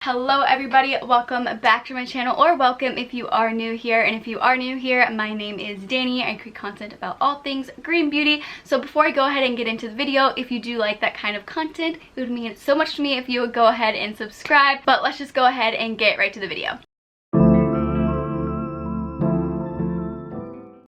Hello everybody, welcome back to my channel, or welcome if you are new here. And if you are new here, my name is Dani. I create content about all things green beauty. So before I go ahead and get into the video, if you do like that kind of content, it would mean so much to me if you would go ahead and subscribe. But let's just go ahead and get right to the video.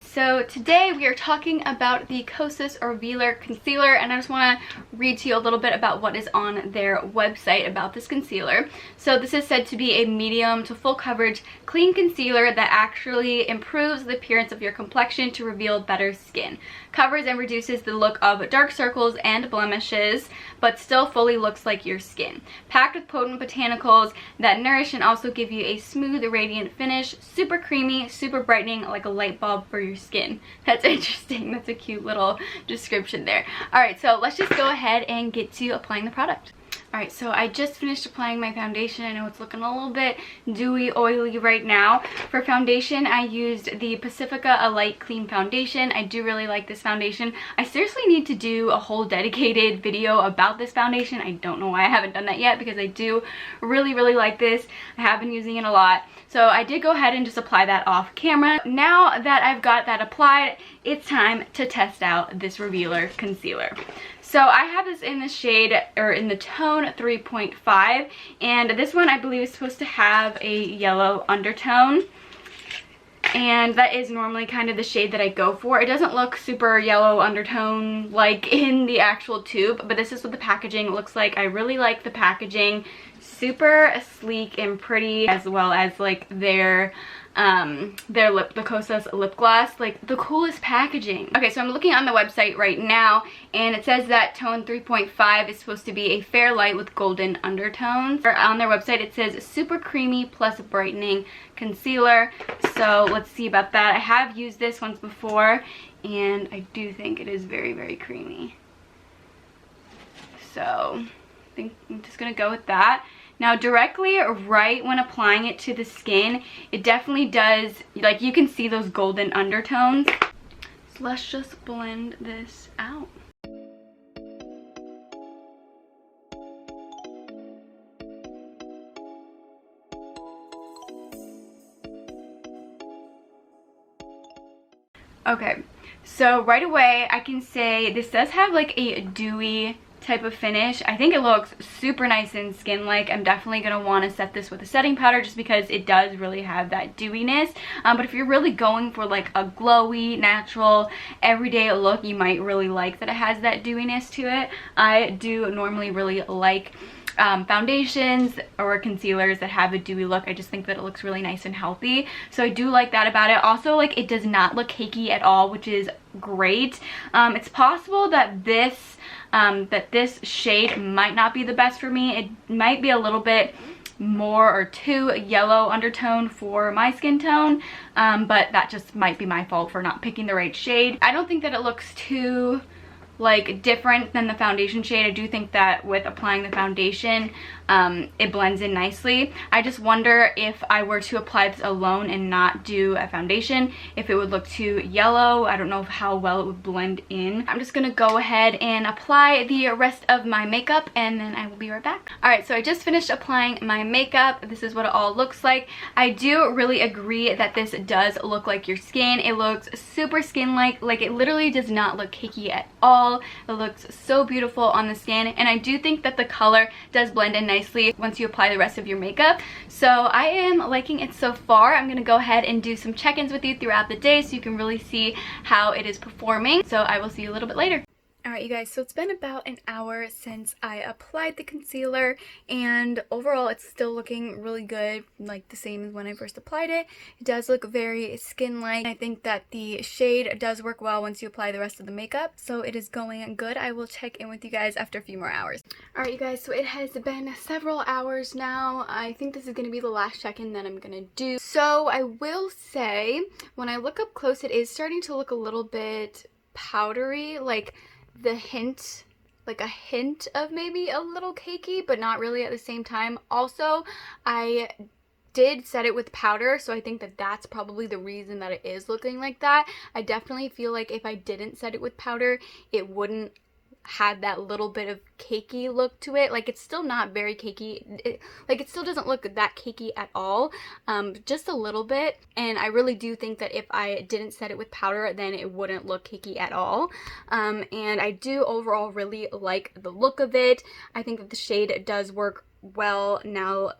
So today we are talking about the Kosas Revealer Concealer, and I just want to read to you a little bit about what is on their website about this concealer. So this is said to be a medium to full coverage clean concealer that actually improves the appearance of your complexion to reveal better skin. Covers and reduces the look of dark circles and blemishes, but still fully looks like your skin. Packed with potent botanicals that nourish and also give you a smooth, radiant finish. Super creamy, super brightening, like a light bulb for your skin. That's interesting. That's a cute little description there. Alright, so let's just go ahead and get to applying the product. Alright, so I just finished applying my foundation. I know it's looking a little bit dewy, oily right now. For foundation, I used the Pacifica A Light Clean Foundation. I do really like this foundation. I seriously need to do a whole dedicated video about this foundation. I don't know why I haven't done that yet, because I do really like this. I have been using it a lot. So I did go ahead and just apply that off camera. Now that I've got that applied, it's time to test out this Revealer Concealer. So I have this in the shade, or in the tone 3.5, and this one I believe is supposed to have a yellow undertone, and that is normally kind of the shade that I go for. It doesn't look super yellow undertone like in the actual tube, but this is what the packaging looks like. I really like the packaging. Super sleek and pretty, as well as like their the Kosas lip gloss, like the coolest packaging. Okay, so I'm looking on the website right now, and it says that tone 3.5 is supposed to be a fair light with golden undertones. On their website it says super creamy plus brightening concealer. So let's see about that. I have used this once before, and I do think it is very creamy. So I think I'm just gonna go with that. Now, directly right when applying it to the skin, it definitely does, like, you can see those golden undertones. So let's just blend this out. Okay, so right away I can say this does have like a dewy type of finish. I think it looks super nice and skin-like. I'm definitely going to want to set this with a setting powder just because it does really have that dewiness. But if you're really going for like a glowy, natural, everyday look, you might really like that it has that dewiness to it. I do normally really like foundations or concealers that have a dewy look. I just think that it looks really nice and healthy. So I do like that about it. Also, like, it does not look cakey at all, which is great. It's possible that this shade might not be the best for me. It might be a little bit more or too yellow undertone for my skin tone, but that just might be my fault for not picking the right shade. I don't think that it looks too like different than the foundation shade. I do think that with applying the foundation, it blends in nicely. I just wonder if I were to apply this alone and not do a foundation, if it would look too yellow. I don't know how well it would blend in. I'm just gonna go ahead and apply the rest of my makeup, and then I will be right back. Alright, so I just finished applying my makeup. This is what it all looks like. I do really agree that this does look like your skin. It looks super skin-like. Like, it literally does not look cakey at all. It looks so beautiful on the skin, and I do think that the color does blend in nicely once you apply the rest of your makeup. So I am liking it so far. I'm gonna go ahead and do some check-ins with you throughout the day so you can really see how it is performing. So I will see you a little bit later. Alright, you guys, so it's been about an hour since I applied the concealer, and overall it's still looking really good, like the same as when I first applied it. It does look very skin-like. I think that the shade does work well once you apply the rest of the makeup, so it is going good. I will check in with you guys after a few more hours. Alright, you guys, so it has been several hours now. I think this is going to be the last check-in that I'm going to do. So I will say, when I look up close, it is starting to look a little bit powdery, like the hint, like a hint of maybe a little cakey, but not really at the same time. Also, I did set it with powder, so I think that that's probably the reason that it is looking like that. I definitely feel like if I didn't set it with powder, it wouldn't had that little bit of cakey look to it. Like, it's still not very cakey. Like, it still doesn't look that cakey at all, just a little bit. And I really do think that if I didn't set it with powder, then it wouldn't look cakey at all. And I do overall really like the look of it. I think that the shade does work well now.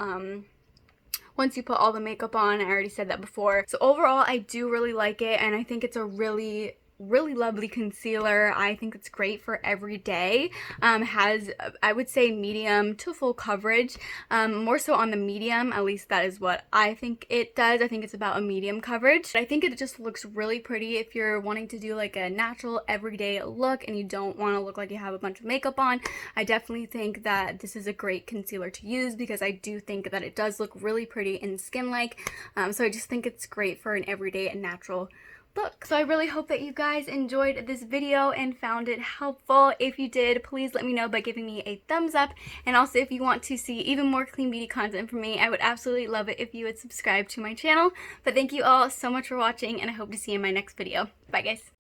Once you put all the makeup on, I already said that before. So overall, I do really like it, and I think it's a really lovely concealer. I think it's great for every day. Has, I would say, medium to full coverage, more so on the medium. At least that is what I think it does. I think it's about a medium coverage. I think it just looks really pretty if you're wanting to do like a natural everyday look and you don't want to look like you have a bunch of makeup on. I definitely think that this is a great concealer to use because I do think that it does look really pretty and skin-like. So I just think it's great for an everyday and natural look. So I really hope that you guys enjoyed this video and found it helpful. If you did, please let me know by giving me a thumbs up. And also, if you want to see even more clean beauty content from me, I would absolutely love it if you would subscribe to my channel. But thank you all so much for watching, and I hope to see you in my next video. Bye guys.